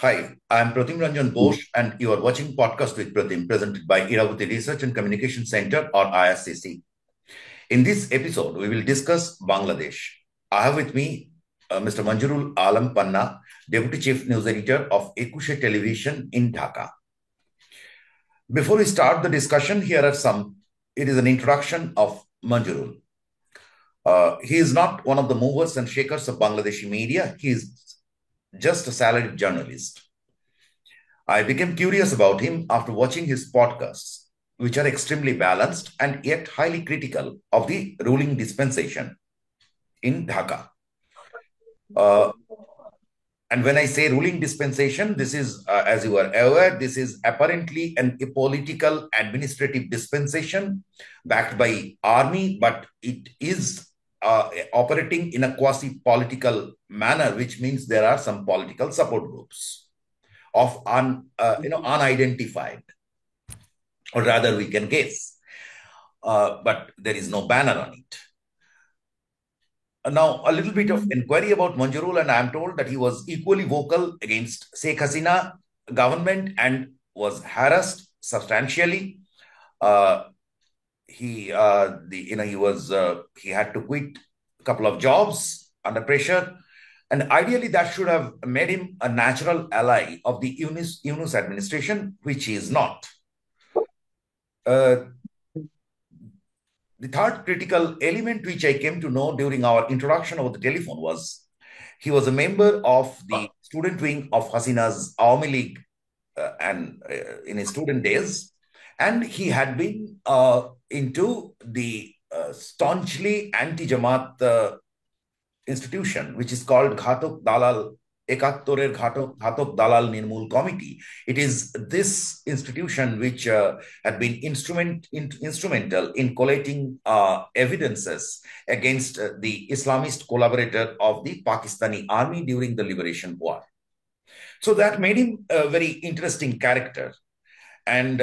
Hi, I'm Pratim Ranjan Bose, and you are watching Podcast with Pratim, presented by Iravathi Research and Communication Center or IRCC. In this episode, we will discuss Bangladesh. I have with me Mr. Manjurul Alam Panna, Deputy Chief News Editor of Ekushe Television in Dhaka. Before we start the discussion, it is an introduction of Manjurul. He is not one of the movers and shakers of Bangladeshi media. He is just a salaried journalist. I became curious about him after watching his podcasts, which are extremely balanced and yet highly critical of the ruling dispensation in Dhaka. And when I say ruling dispensation, this is, as you are aware, this is apparently a political administrative dispensation backed by army, but it is operating in a quasi-political manner, which means there are some political support groups of unidentified, or rather we can guess, but there is no banner on it. Now, a little bit of inquiry about Manjurul, and I am told that he was equally vocal against Sheikh Hasina government and was harassed substantially. He had to quit a couple of jobs under pressure, and ideally that should have made him a natural ally of the Yunus administration, which he is not. The third critical element which I came to know during our introduction over the telephone was he was a member of the student wing of Hasina's Awami League in his student days, and he had been into the staunchly anti-Jamaat institution, which is called Ghatok Dalal Ekattorer Ghatok Dalal Nirmul Committee. It is this institution which had been instrumental in collating evidences against the Islamist collaborator of the Pakistani army during the Liberation War. So that made him a very interesting character. And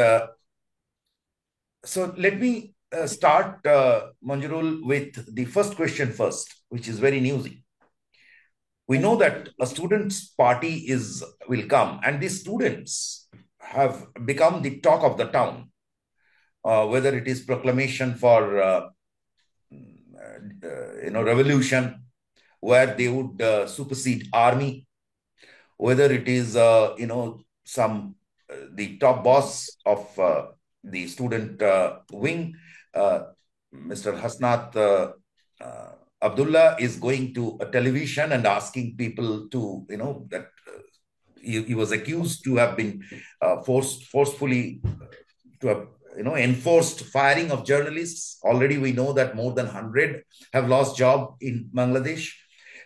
so let me start, Manjurul, with the first question first, which is very newsy. We know that a students' party will come, and these students have become the talk of the town, whether it is proclamation for revolution, where they would supersede army, whether it is the top boss of the student wing, Mr. Hasnat Abdullah, is going to a television and asking people to, that he was accused to have been forcefully to have, enforced firing of journalists. Already we know that more than 100 have lost job in Bangladesh.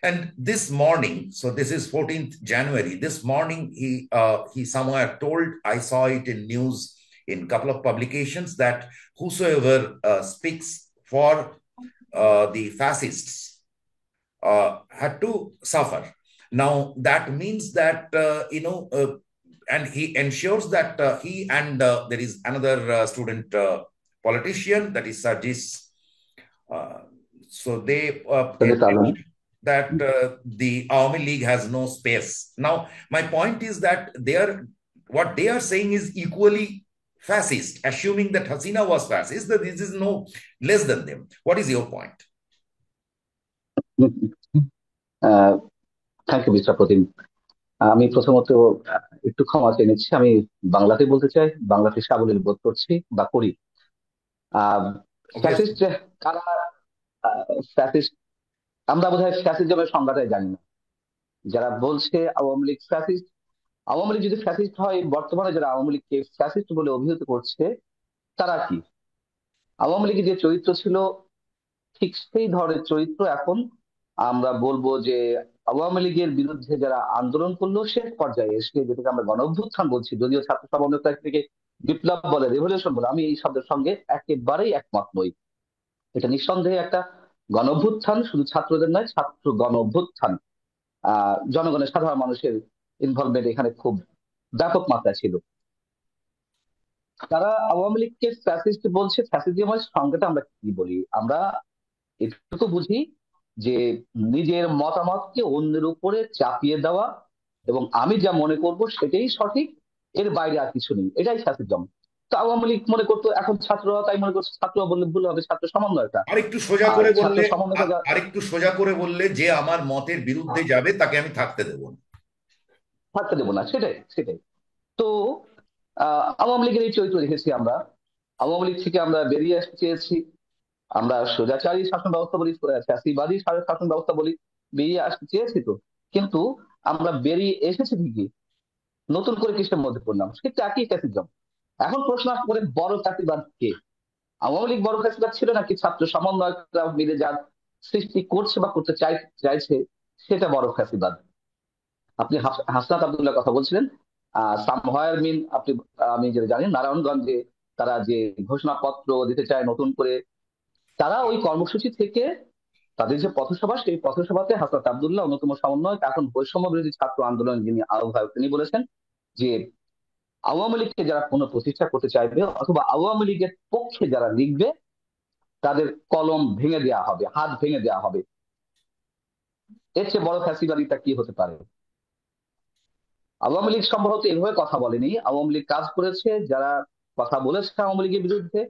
And this morning, so this is 14th January, this morning he somewhere told, I saw it in news in a couple of publications, that whosoever speaks for the fascists had to suffer. Now, that means that, and he ensures that he and there is another student politician, that is Sarjis. So they that the Awami League has no space. Now, my point is that what they are saying is equally fascist, assuming that Hasina was fascist, that this is no less than them. What is your point? Thank you Mr Pratim. আমি প্রথমত একটু ক্ষমা চেয়ে নিচ্ছি, আমি বাংলাতে বলতে চাই, বাংলাতে সাবলীল বোধ করছি বা করি। ফ্যাসিস্ট কারা? ফ্যাসিস্ট, আমরা বোধহয় ফ্যাসিজমের সংজ্ঞাটাই জানি না। যারা বলছে আওয়ামী লীগ ফ্যাসিস্ট, আওয়ামী লীগ যদি ফ্যাসিস্ট হয়, বর্তমানে যারা আওয়ামী লীগকে ফ্যাসিস্ট বলে অভিহিত করছে তারা কি? আওয়ামী লীগের যে চরিত্র ছিল ঠিক সেই ধরনের চরিত্র এখন আমরা বলবো যে আওয়ামী লীগের বিরুদ্ধে যারা আন্দোলন করলো শেষ পর্যায়ে এসে, যেটাকে আমরা গণ অভ্যুত্থান বলছি, যদিও ছাত্র সভা অনেক থেকে বিপ্লব বলে, রেভলিউশন বলে, আমি এই শব্দের সঙ্গে একেবারেই একমত নই। এটা নিঃসন্দেহে একটা গণ অভ্যুত্থান, শুধু ছাত্রদের নয়, ছাত্র গণ অভ্যুত্থান। জনগণের সাধারণ মানুষের ইনভলভমেন্ট এখানে খুব ব্যাপক মাত্রায় ছিল। তারা আওয়ামী লীগকে ফ্যাসিস্ট বলছে, ফ্যাসিজমের সংজ্ঞাটা আমরা কি বলি? আমরা এটুকু বুঝি যে নিজের মতামতকে অন্যের উপরে চাপিয়ে দেওয়া, এবং আমি যা মনে করব সেটাই সঠিক, এর বাইরে আর কিছু নেই, এটাই ফ্যাসিজম। তো আওয়ামী লীগ মনে করতো, এখন ছাত্ররা তাই মনে করছে, ছাত্ররা বললে ভুল হবে, ছাত্র সমন্বয়টা। আরেকটু সোজা আর করে ছাত্র বললে, সমন্বয়টা আরেকটু সোজা করে বললে, যে আমার মতের বিরুদ্ধে যাবে তাকে আমি থাকতে দেবো না। থাকতে দেবো না, সেটাই সেটাই। তো আওয়ামী লীগের এই চরিত্র দেখেছি আমরা। আওয়ামী লীগ থেকে আমরা বেরিয়ে আসতে চেয়েছি, আমরা স্বৈরাচারী শাসন ব্যবস্থা বলি, ফ্যাসিবাদী শাসন ব্যবস্থা বলি, বেরিয়ে আসতে চেয়েছি তো। কিন্তু আমরা বেরিয়ে এসেছি ঠিকই, নতুন করে কিসের মধ্যে পড়লাম, সেটা একই ফ্যাসিজম। এখন প্রশ্ন আসতে পারে, বড় ফ্যাসিবাদ কে? আওয়ামী লীগ বড় ফ্যাসিবাদ ছিল, নাকি ছাত্র সমন্বয়করা মিলে যার সৃষ্টি করছে বা করতে চাইছে সেটা বড় ফ্যাসিবাদ? আপনি হাসনাত আব্দুল্লাহ কথা বলছিলেন, সামহায়ার মিন, আপনি আমি যেটা জানি নারায়ণগঞ্জে তারা যে ঘোষণাপত্র দিতে চায় নতুন করে, তারা ওই কর্মসূচি থেকে তাদের যে পথসভা, সেই পথসভাতে হাসনাত আব্দুল্লাহ অন্যতম সমন্বয়ক, এখন বৈষম্য বিরোধী ছাত্র আন্দোলন যিনি আহ্বায়ক, তিনি বলেছেন যে আওয়ামী লীগকে যারা পুনঃপ্রতিষ্ঠা করতে চাইবে অথবা আওয়ামী লীগের পক্ষে যারা লিখবে, তাদের কলম ভেঙে দেওয়া হবে, হাত ভেঙে দেওয়া হবে। এর চেয়ে বড় ফ্যাসিবাদিটা কি হতে পারে? আওয়ামী লীগ সম্ভবত এভাবে কথা বলেনি। আওয়ামী লীগ কাজ করেছে, যারা কথা বলেছে আওয়ামী লীগের বিরুদ্ধে,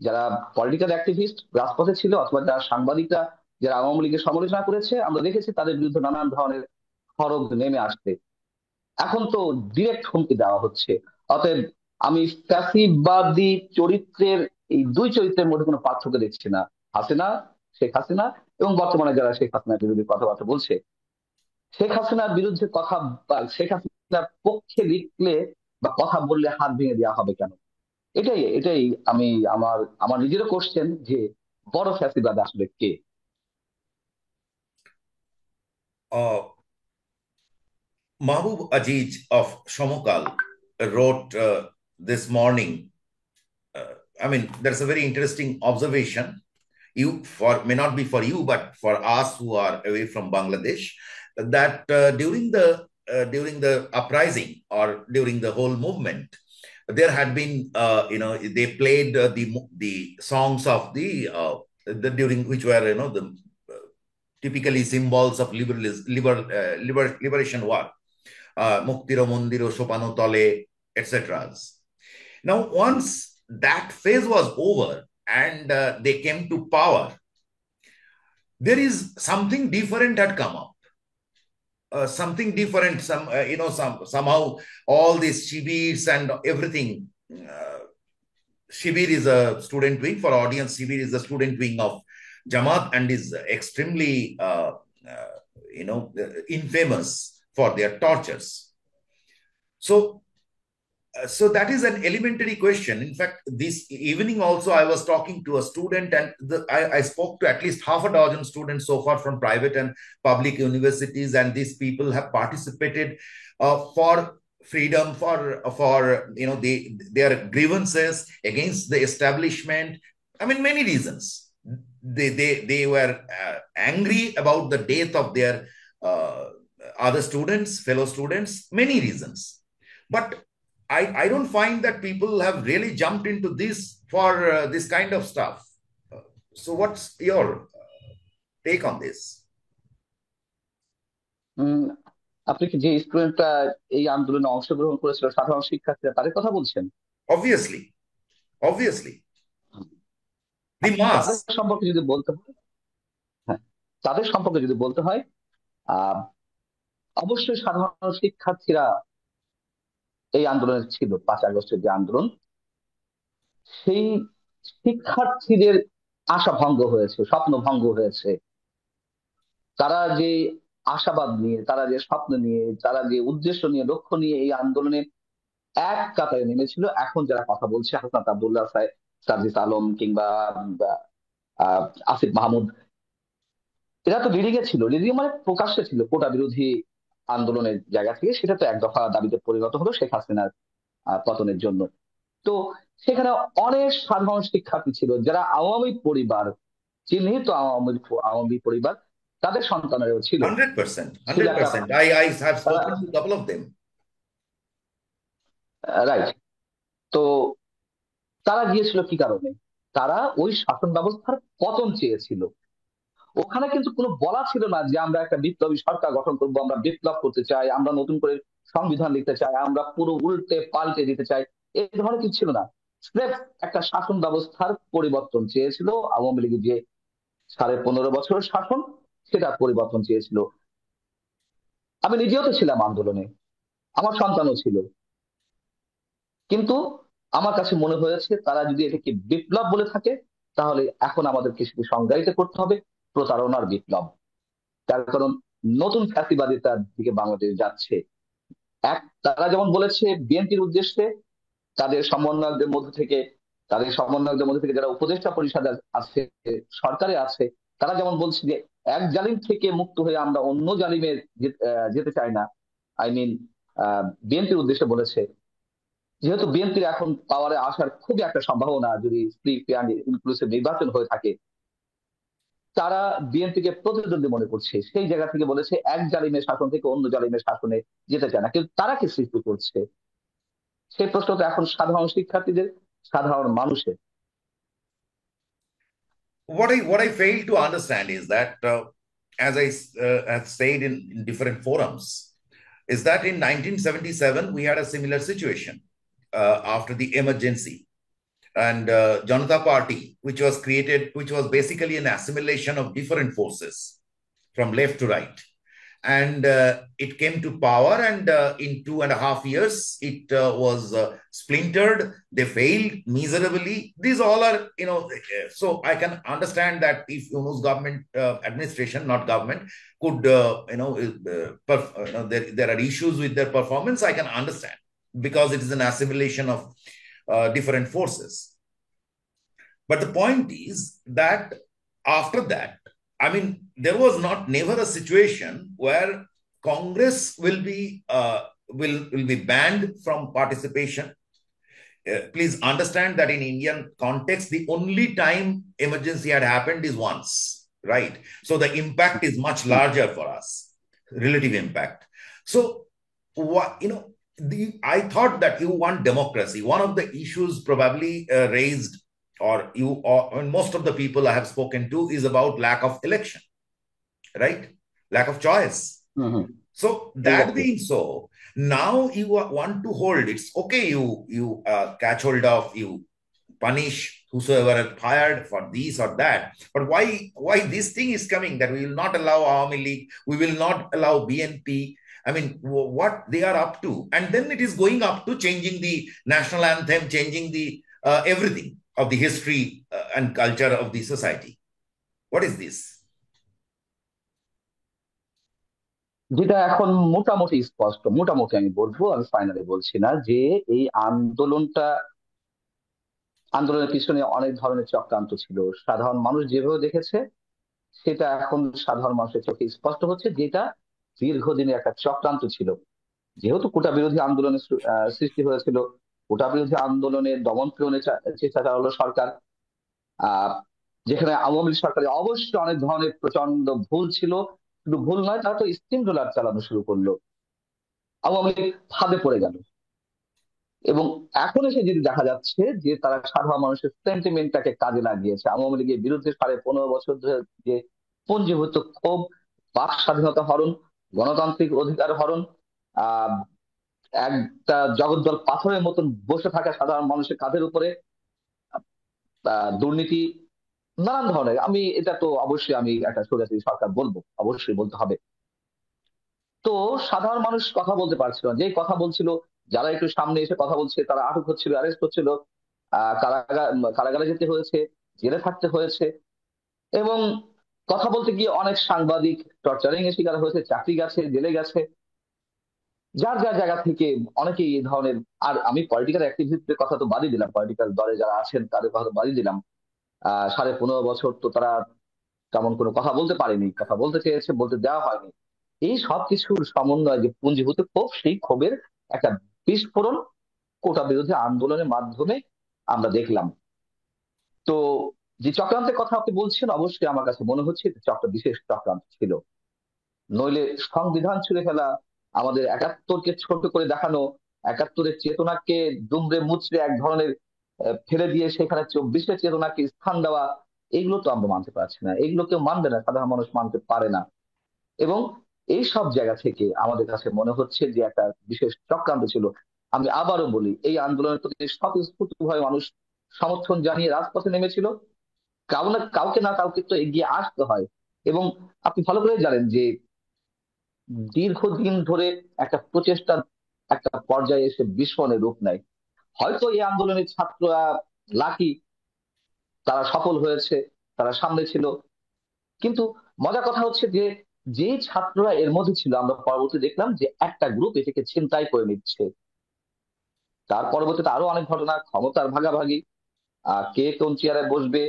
যারা পলিটিক্যাল অ্যাক্টিভিস্ট রাজপথে ছিল, অথবা যারা সাংবাদিকরা যারা আওয়ামী লীগের সমালোচনা করেছে, আমরা দেখেছি তাদের বিরুদ্ধে নানান ধরনের খড়গ নেমে আসতে। এখন তো ডিরেক্ট হুমকি দেওয়া হচ্ছে। অতএব আমি ফ্যাসিবাদী চরিত্রের, এই দুই চরিত্রের মধ্যে কোনো পার্থক্য দেখছি না। হাসিনা, শেখ হাসিনা, এবং বর্তমানে যারা শেখ হাসিনার বিরুদ্ধে কথাবার্তা বলছে। শেখ হাসিনার বিরুদ্ধে কথা বা শেখ হাসিনার পক্ষে লিখলে বা কথা বললে হাত ভেঙে দেওয়া হবে কেন? এটাই এটাই আমি, আমার আমার নিজেরও কোশ্চেন যে বড় ফ্যাসিবাদ আসলে কে? uh, Mahbub Aziz of Shomokal wrote this morning. I mean, that's a very interesting observation. You, for may not be for you, but for us who are away from Bangladesh, that during the uprising or during the whole movement, there had been, they played the songs of the during which were, the typically symbols of liberation war, Muktiro Mundiro Sopano Tole, etc. Now, once that phase was over and they came to power, there is something different had come up. Something different, somehow all these shibis and everything. Shibir is a student wing, for audience. Shibir is the student wing of Jamaat and is extremely, infamous for their tortures. So so that is an elementary question. In fact, this evening also I was talking to a student, and I spoke to at least half a dozen students so far from private and public universities, and these people have participated for freedom, for their grievances against the establishment. I mean, many reasons. They were angry about the death of their uh, other students, fellow students, many reasons. But I don't find that people have really jumped into this for this kind of stuff. Uh, so, what's your take on this? উম আপনি কি যে স্টুডেন্টরা এই আন্দোলনে অংশগ্রহণ করেছিল, সাধারণ শিক্ষার্থীরা, তাদের কথা বলছেন? Obviously, obviously, the আচ্ছা, তাদের mass. সম্পর্কে যদি বলতে হয়, হ্যাঁ, তাদের সম্পর্কে যদি বলতে হয়, আহ অবশ্যই সাধারণ শিক্ষার্থীরা এই আন্দোলনে ছিল। 5 আগস্টের যে আন্দোলন, সেই শিক্ষার্থীদের আশা ভঙ্গ হয়েছে, স্বপ্ন ভঙ্গ হয়েছে। তারা যে আশাবাদ নিয়ে, তারা যে স্বপ্ন নিয়ে, তারা যে উদ্দেশ্য নিয়ে, লক্ষ্য নিয়ে এই আন্দোলনে এক কাতারে নেমেছিল, এখন যারা কথা বলছে, হাসনাত আব্দুল্লাহ, সার্জিস আলম, কিংবা আহ, আসিফ মাহমুদ, এরা তো লিডিং এ ছিল। লিডিং মানে প্রকাশ্যে ছিল কোটা বিরোধী আন্দোলনের জায়গা থেকে। সেটা তো এক দফা দাবিতে পরিণত হলো শেখ হাসিনার পতনের জন্য। তো সেখানে অনেক সাধারণ শিক্ষার্থী ছিল যারা আওয়ামী পরিবার, চিহ্নিত আওয়ামী আওয়ামী পরিবার, তাদের সন্তানেরও ছিল। 100%, ছিল একটা 100%. I have spoken to a couple of them. Right. তো তারা গিয়েছিল কি কারণে? তারা ওই শাসন ব্যবস্থার পতন চেয়েছিল। ওখানে কিন্তু কোনো বলা ছিল না যে আমরা একটা বিপ্লবী সরকার গঠন করব, আমরা বিপ্লব করতে চাই, আমরা নতুন করে সংবিধান লিখতে চাই, আমরা পুরো উল্টে পাল্টে দিতে চাই, এই ধরনের কিছু ছিল না। স্রেফ একটা শাসন ব্যবস্থার পরিবর্তন চেয়েছিল আওয়ামী লীগের, যে 15.5 বছরের শাসন, সেটা পরিবর্তন চেয়েছিল। আমি নিজেও তো ছিলাম আন্দোলনে, আমার সন্তানও ছিল, কিন্তু আমার কাছে মনে হয়েছে তারা যদি এটাকে বিপ্লব বলে থাকে, তাহলে এখন আমাদেরকে সেটি সংজ্ঞায়িত করতে হবে প্রতারণার বিপ্লব। তার কারণ নতুন ফ্যাসিবাদিতার দিকে বাংলাদেশ যাচ্ছে। তারা যেমন বলেছে বিএনপির উদ্দেশ্যে, তাদের সমন্বয়কদের মধ্যে থেকে যারা উপদেষ্টা পরিষদে আছে, সরকারে আছে, তারা যেমন বলছে যে এক জালিম থেকে মুক্ত হয়ে আমরা অন্য জালিমে যেতে চাই না। আই মিন, বিএনপির উদ্দেশ্যে বলেছে। যেহেতু বিএনপির এখন পাওয়ারে আসার খুবই একটা সম্ভাবনা, যদি ফ্রি ফেয়ার ইনক্লুসিভ নির্বাচন হয়ে থাকে, তারা বিএনপিকে প্রতিদ্বন্দ্বী মনে করছে। সেই জায়গা থেকে বলেছে এক জালিমের শাসন থেকে অন্য জালিমের শাসনে যেতে চায় না। কিন্তু তারা কি সৃষ্টি করছে, সেই প্রশ্নটা এখন সাধারণ শিক্ষার্থীদের, সাধারণ মানুষের। What I fail to understand is that, as I have said in different forums, is that in 1977 we had a similar situation after the emergency, and Janata Party, which was created, which was basically an assimilation of different forces from left to right, and it came to power, and in 2.5 years it was splintered. They failed miserably. These all are, so I can understand that if Yunus government administration, not government, could there are issues with their performance, I can understand, because it is an assimilation of different forces. But the point is that after that, I mean, there was not never a situation where Congress will be banned from participation. Please understand that in Indian context, the only time emergency had happened is once, right? So the impact is much larger for us, relative impact. So what I thought that you want democracy. One of the issues probably raised, and most of the people I have spoken to, is about lack of election, right? Lack of choice. Mm-hmm. So that Exactly. being so, now you want to hold. It's okay. You catch hold of, you punish whosoever is fired for this or that. But why this thing is coming, that we will not allow Army League, we will not allow BNP. I mean, what they are up to, and then it is going up to changing the national anthem, changing the everything of the history and culture of the society. What is this? যেটা এখন মোটামুটি স্পষ্ট, মোটামুটি আমি বলবো, আমি finally বলছি না, যে এই আন্দোলনের পিছনে অনেক ধরনের চক্রান্ত ছিল। সাধারণ মানুষ যেভাবে দেখেছে, সেটা এখন সাধারণ মানুষের চোখে স্পষ্ট হচ্ছে, যেটা দীর্ঘদিনের একটা চক্রান্ত ছিল। যেহেতু কোটা বিরোধী আন্দোলনের সৃষ্টি হয়েছিল, কোটা বিরোধী আন্দোলনে দমন পীড়নের চেষ্টা চালালো সরকার। আহ যেখানে আওয়ামী লীগ সরকারে অবশ্যই অনেক ধরনের প্রচন্ড ভুল ছিল। শুধু ভুল নয়, তারা তো স্টিম রোলার চালানো শুরু করলো। আওয়ামী লীগ ফাঁদে পড়ে গেল। এবং এখন এসে যদি দেখা যাচ্ছে যে তারা সাধারণ মানুষের সেন্টিমেন্টটাকে কাজে লাগিয়েছে, আওয়ামী লীগের বিরুদ্ধে 15.5 বছর ধরে যে পুঞ্জীভূত ক্ষোভ, বাক স্বাধীনতা হরণ, গণতান্ত্রিক অধিকার হরণ, আহ একটা জগদ্দল পাথরের মতন বসে থাকা সাধারণ মানুষের কাঁধের উপরে দুর্নীতি, নানান ধরনের। আমি এটা তো অবশ্যই আমি একটা স্বৈরাচারী সরকার বলবো, অবশ্যই বলতে হবে। তো সাধারণ মানুষ কথা বলতে পারছিল না। যেই কথা বলছিল, যারা একটু সামনে এসে কথা বলছে, তারা আটক হচ্ছিল, অ্যারেস্ট হচ্ছিল, কারাগারে যেতে হয়েছে, জেলে থাকতে হয়েছে। এবং কথা বলতে গিয়ে অনেক সাংবাদিক টর্চারিং এর শিকার হয়েছে, চাকরি গেছে, জেলে গেছে, যার যার জায়গা থেকে অনেকেই এই ধরনের। আর আমি পলিটিক্যাল অ্যাক্টিভিস্টদের কথা তো বাদই দিলাম, পলিটিক্যাল দলে যারা আছেন তাদের কথা তো বাদই দিলাম। 15.5 বছর তো তারা তেমন কোনো কথা বলতে পারেনি, কথা বলতে চেয়েছে, বলতে দেওয়া হয়নি। এই সব কিছুর সমন্বয় যে পুঞ্জীভূত ক্ষোভ, সেই ক্ষোভের একটা বিস্ফোরণ কোটা বিরোধী আন্দোলনের মাধ্যমে আমরা দেখলাম। তো যে চক্রান্তের কথা আপনি বলছেন, অবশ্যই আমার কাছে মনে হচ্ছে এটা বিশেষ চক্রান্ত ছিল। নইলে সংবিধান ছুঁড়ে ফেলা, আমাদের 71কে ছোট করে দেখানো, 71-এর চেতনাকে দুমড়ে মুচড়ে এক ধরনের ফেলে দিয়ে সেখানে 24-এর চেতনাকে স্থান দেওয়া, এগুলো তো আমরা মানতে পারছি না, এগুলো কেউ মানবে না, সাধারণ মানুষ মানতে পারে না। এবং এই সব জায়গা থেকে আমাদের কাছে মনে হচ্ছে যে একটা বিশেষ চক্রান্ত ছিল। আমি আবারও বলি, এই আন্দোলনের প্রতি স্বতঃস্ফূর্তভাবে মানুষ সমর্থন জানিয়ে রাজপথে নেমেছিল। কাউকে না কাউকে তো এগিয়ে আসতে হয়। এবং আপনি ভালো করে জানেন যে দীর্ঘদিন ধরে একটা প্রচেষ্টার একটা পর্যায়ে এসে বিস্ফোরণের রূপ নেয়। হয়তো এই আন্দোলনের ছাত্ররা লাকি, তারা সফল হয়েছে, তারা সামনে ছিল। কিন্তু মজার কথা হচ্ছে যে যে ছাত্ররা এর মধ্যে ছিল, আমরা পরবর্তী দেখলাম যে একটা গ্রুপ এটাকে ছিনতাই করে নিচ্ছে। তার পরবর্তীতে আরো অনেক ঘটনা, ক্ষমতার ভাগাভাগি, কে কোন চেয়ারে বসবে,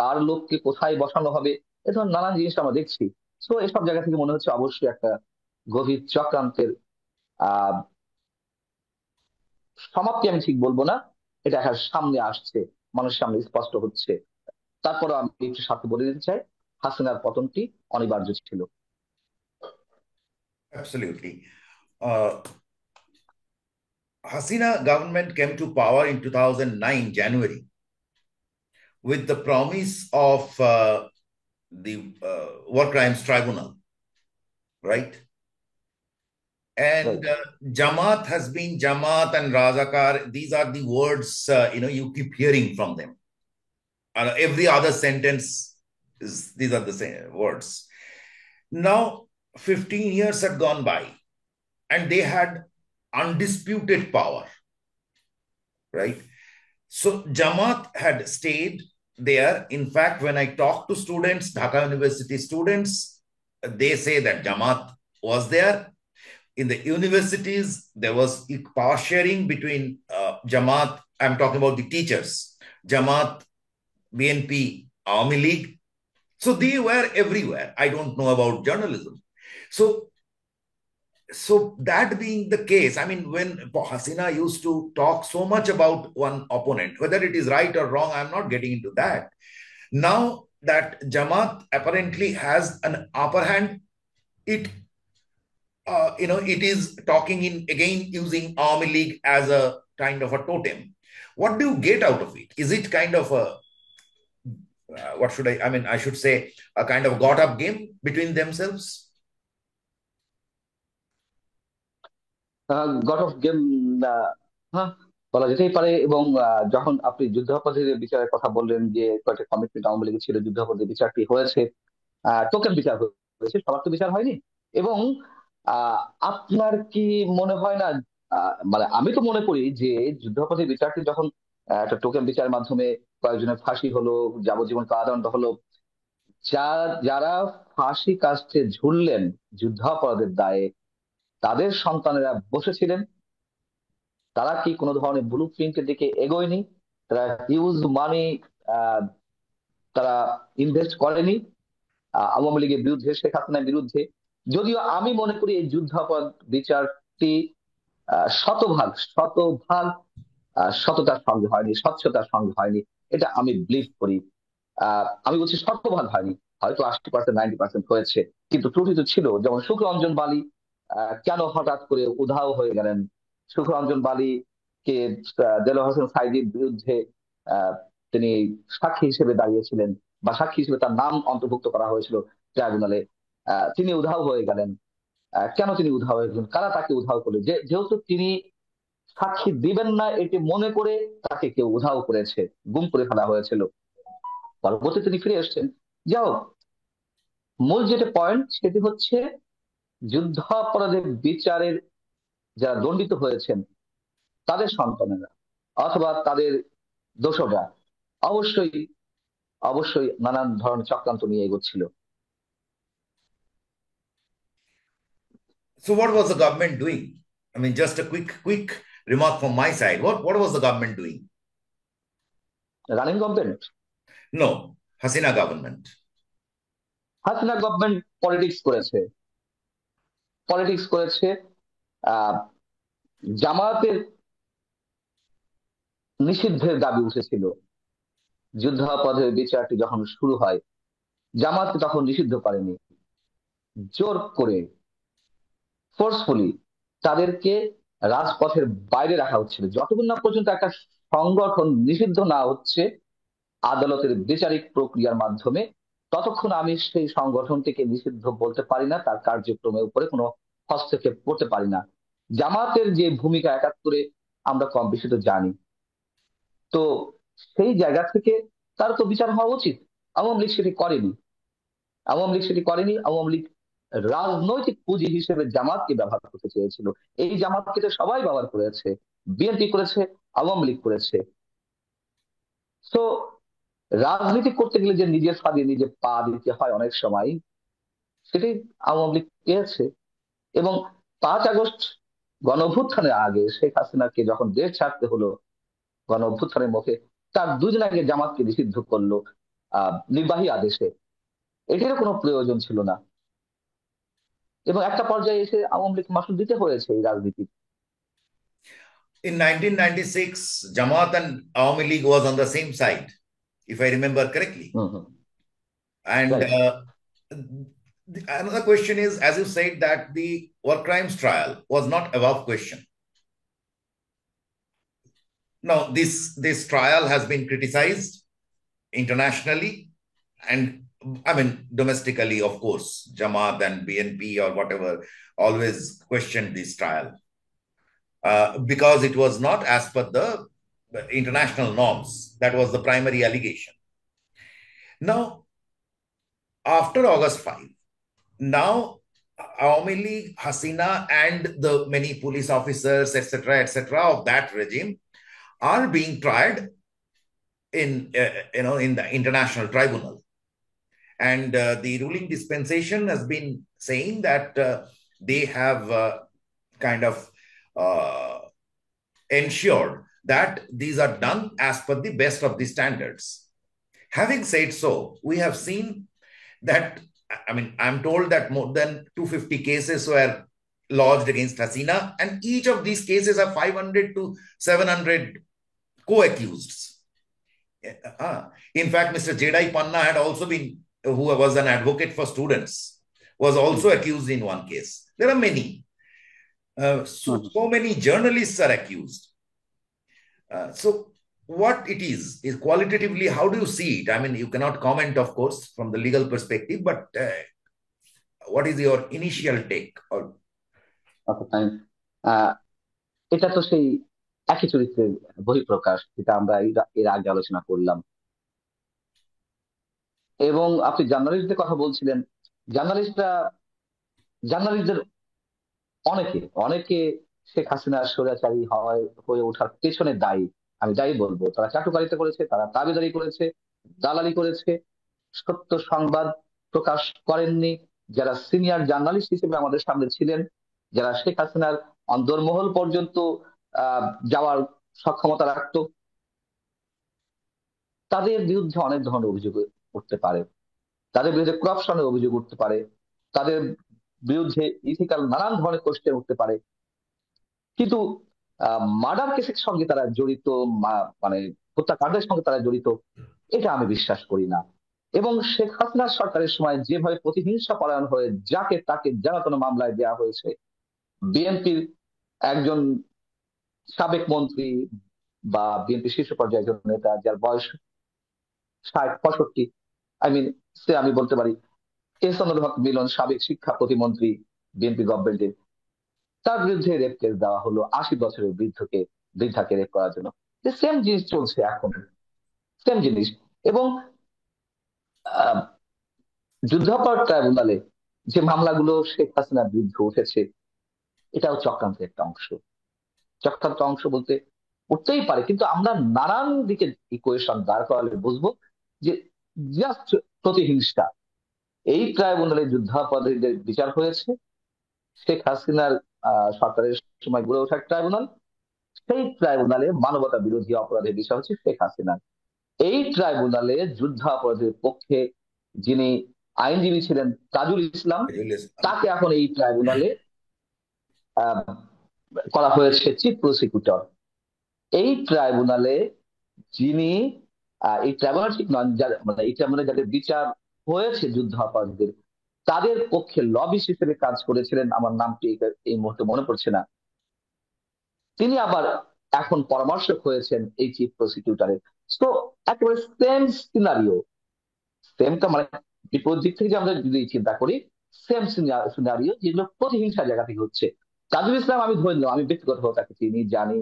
কার লোককে কোথায় বসানো হবে, এ ধরনের নানান জিনিস আমরা দেখছি। তো এসব জায়গা থেকে মনে হচ্ছে অবশ্যই একটা গভীর চক্রান্তের আহ সমাপ্তি আমি ঠিক বলবো না, এটা এখন সামনে আসছে, মানুষের সামনে স্পষ্ট হচ্ছে। তারপরে আমি একটু সাথে বলে দিতে চাই, হাসিনার পতনটি অনিবার্য ছিল। Absolutely. Uh, Hasina government came to power in 2009 January with the promise of the War Crimes Tribunal, right? And Right. Jamaat has been Jamaat and Razakar. These are the words you keep hearing from them. Every other sentence is these are the same words. Now, 15 years had gone by, and they had undisputed power, right? So Jamaat had stayed there. In fact, when I talk to students, Dhaka University students, they say that Jamaat was there. In the universities, there was power sharing between Jamaat, I'm talking about the teachers, Jamaat, BNP, Army League. So they were everywhere. I don't know about journalism. So so that being the case, I mean, when Hasina used to talk so much about one opponent, whether it is right or wrong, I'm not getting into that. Now that Jamaat apparently has an upper hand, it it is talking in again using Army League as a kind of a totem. What do you get out of it? Is it kind of a what should I mean? I should say a kind of got up game between themselves. God of game, হ্যাঁ, বলা যেতেই পারে। এবং যখন আপনি যুদ্ধাপরাধীদের বিচারের কথা বললেন, যে কয়েকটা কমিটমেন্ট আওয়ামী লীগের ছিল, যুদ্ধাপরাধীদের বিচারটি হয়েছে, টোকেন বিচার হয়েছে, সবার তো বিচার হয়নি। এবং আহ, আপনার কি মনে হয় না, মানে আমি তো মনে করি যে যুদ্ধাপরাধীর বিচারটি যখন একটা টোকেন বিচারের মাধ্যমে কয়েকজনের ফাঁসি হলো, যাবজ্জীবন কারাদণ্ড হলো, যারা ফাঁসি কাস্টে ঝুললেন যুদ্ধাপরাধের দায়ে, তাদের সন্তানেরা বসেছিলেন, তারা কি কোনো ধরনের ব্লু প্রিন্টের দিকে এগোয়নি? তারা হিউজ মানি তারা ইনভেস্ট করেনি আওয়ামী লীগের বিরুদ্ধে, শেখ হাসিনার বিরুদ্ধে? যদিও আমি মনে করি এই যুদ্ধাপরাধ বিচারটি শতভাগ সততার সঙ্গে হয়নি, স্বচ্ছতার সঙ্গে হয়নি, এটা আমি বিলিভ করি। আমি বলছি শতভাগ হয়নি, হয়তো 80%, 90% হয়েছে, কিন্তু ত্রুটি তো ছিল। যেমন সুখরঞ্জন বালী কেন হঠাৎ করে উধাও হয়ে গেলেন? সুখরঞ্জন বালী কে দেলোয়ার হোসেন সাইদির বিরুদ্ধে আহ, তিনি সাক্ষী হিসেবে দাঁড়িয়েছিলেন, বা সাক্ষী হিসেবে তার নাম অন্তর্ভুক্ত করা হয়েছিল ট্রাইব্যুনালে। তিনি উধাও হয়ে গেলেন। কেন তিনি উধাও হয়ে গেলেন? কারা তাকে উধাও করলো? যেহেতু তিনি সাক্ষী দিবেন না এটি মনে করে তাকে কেউ উধাও করেছে, গুম করে ফেলা হয়েছিল। পরবর্তী তিনি ফিরে এসেছেন। যাও, মূল যেটা পয়েন্ট সেটি হচ্ছে যুদ্ধাপরাধের বিচারের যারা দণ্ডিত হয়েছেন, তাদের সন্তানেরা অথবা তাদের দোসররা অবশ্যই অবশ্যই নানান ধরনের চক্রান্ত নিয়ে এগোচ্ছিল। So what was the government doing? I mean, just a quick remark from my side. What was the government doing? Running government, No, Hasina government. Hasina government politics করেছে। আহ জামায়াতের নিষিদ্ধের দাবি উঠেছিল যুদ্ধাপরাধের বিচারটি যখন শুরু হয়। জামায়াত তখন নিষিদ্ধ করেনি, জোর করে, ফোর্সফুলি তাদেরকে রাজপথের বাইরে রাখা হচ্ছিল। যতক্ষণ না পর্যন্ত একটা সংগঠন নিষিদ্ধ না হচ্ছে, আদালতের বিচারিক প্রক্রিয়ার মাধ্যমে, ততক্ষণ আমি সেই সংগঠনটিকে নিষিদ্ধ বলতে পারি না, তার কার্যক্রমের উপরে কোনো হস্তক্ষেপ করতে পারি না। জামাতের যে ভূমিকা 71-এ আমরা কম বেশি তো জানি। তো সেই জায়গা থেকে তার তো বিচার হওয়া উচিত। আওয়ামী লীগ সেটি করেনি। আওয়ামী লীগ রাজনৈতিক পুঁজি হিসেবে জামাতকে ব্যবহার করতে চেয়েছিল। এই জামাতকে তো সবাই ব্যবহার করেছে, বিএনপি করেছে, আওয়ামী লীগ করেছে। তো রাজনীতি করতে গেলে যে নিজের ফাঁদে নিজে পা দিতে হয় অনেক সময়, সেটাই আওয়ামী লীগ পেয়েছে। এবং 5 আগস্ট গণ অভ্যুত্থানের আগে শেখ হাসিনাকে যখন দেশ ছাড়তে হলো গণ অভ্যুত্থানের মুখে, তার 2 দিন আগে জামাতকে নিষিদ্ধ করলো নির্বাহী আদেশে। এটিরও কোনো প্রয়োজন ছিল না। এবং একটা পর্যায়ে এসে আওয়ামী লীগ মাসুল দিতে হয়েছে এই রাজনীতি। In 1996, Jamaat and Awami League was on the same side, if I remember correctly. Hmm hmm. And right. another question is, as you said, that the war crimes trial was not above question. Now, this trial has been criticized internationally, and I mean domestically, of course. Jamaat and BNP or whatever always questioned this trial because it was not as per the international norms. That was the primary allegation. Now, after August 5, now Awami League, Hasina, and the many police officers, etc., of that regime are being tried in in the international tribunal, and the ruling dispensation has been saying that they have kind of uh, ensured that these are done as per the best of the standards. Having said so, we have seen that, I mean, I'm told that more than 250 cases were lodged against Hasina, and each of these cases have 500 to 700 co-accused. In fact, Mr. Jedai Panna had also been, who was an advocate for students, was also accused in one case. There are many. So many journalists are accused. So what it is qualitatively, how do you see it? I mean, you cannot comment, of course, from the legal perspective, but what is your initial take? Or এটা তো সেই একই চরিত্রের বহিঃপ্রকাশ, যেটা আমরা এর আগে আলোচনা করলাম। এবং আপনি জার্নালিস্টদের কথা বলছিলেন। জার্নালিস্টরা জার্নালিস্টদের অনেকে অনেকে শেখ হাসিনার স্বৈরাচারী হয়ে ওঠার পেছনে দায়ী। আমি দায়ী বলবো, তারা চাটুকারিতা করেছে, তারা দাবিদারি করেছে, দালালি করেছে, সত্য সংবাদ প্রকাশ করেননি। যারা সিনিয়র জার্নালিস্ট হিসেবে আমাদের সামনে ছিলেন, যারা শেখ হাসিনার অন্দরমহল পর্যন্ত যাওয়ার সক্ষমতা রাখতো, তাদের বিরুদ্ধে অনেক ধরনের অভিযোগ উঠতে পারে। তাদের বিরুদ্ধে করাপশনের অভিযোগ উঠতে পারে, তাদের বিরুদ্ধে ইথিক্যাল নানান ধরনের কোশ্চেন উঠতে পারে। কিন্তু মার্ডার কেসের সঙ্গে তারা জড়িত, মানে হত্যাকাণ্ডের সঙ্গে তারা জড়িত, এটা আমি বিশ্বাস করি না। এবং শেখ হাসিনা সরকারের সময় যেভাবে প্রতিহিংসা পরায়ণ হয়ে যাকে তাকে জ্বালাতন মামলায় দেওয়া হয়েছে, বিএনপির একজন সাবেক মন্ত্রী বা বিএনপি শীর্ষ পর্যায়ের একজন নেতা, যার বয়স 60-65, সে আমি বলতে পারি এহসানুল হক মিলন, সাবেক শিক্ষা প্রতিমন্ত্রী বিএনপি গভর্নমেন্টের, তার বিরুদ্ধে রেপ কেস দেওয়া হলো 80 বছরের বৃদ্ধাকে রেপ করার জন্য। সেম জিনিস চলছে এখন, সেম জিনিস। এবং যুদ্ধাপরাধ ট্রাইব্যুনালে যে মামলাগুলো শেখ হাসিনার বিরুদ্ধে উঠেছে, এটাও চক্রান্তের একটা অংশ। চক্রান্ত অংশ বলতে উঠতেই পারে, কিন্তু আমরা নানান দিকে ইকুয়েশন দাঁড় করালে বুঝবো যে জাস্ট প্রতিহিংসা। এই ট্রাইব্যুনালে যুদ্ধাপরাধীদের বিচার হয়েছে, শেখ হাসিনার সরকারের সময় গড়ে ওঠা ট্রাইব্যুনাল, সেই ট্রাইব্যুনালে মানবতা বিরোধী অপরাধের বিচার হচ্ছে শেখ হাসিনার। এই ট্রাইব্যুনালে যুদ্ধাপরাধের পক্ষে যিনি আইনজীবী ছিলেন তাজুল ইসলাম, তাকে এখন এই ট্রাইব্যুনালে করা হয়েছে চিফ প্রসিকিউটর। এই ট্রাইব্যুনালে যিনি এই ট্রাইব্যুনাল ঠিক নন, মানে এই ট্রাইব্যুনালে যাদের বিচার হয়েছে যুদ্ধাপরাধীদের, তাদের পক্ষে লবিস্ট হিসেবে কাজ করেছিলেন, আমার নামটি এই মুহূর্তে মনে পড়ছে না, তিনি আবার এখন পরামর্শক হয়েছেন এই চিফ প্রসিকিউটরের। তো একেবারে সেম সিনারিও, সেমটা মানে বিপরীত দিক থেকে যে আমরা যদি চিন্তা করি, সেম সিনারিও যেগুলো প্রতিহিংসার জায়গা থেকে হচ্ছে। তাজুল ইসলাম আমি ধরে নিলাম, আমি ব্যক্তিগতভাবে তাকে চিনি জানি,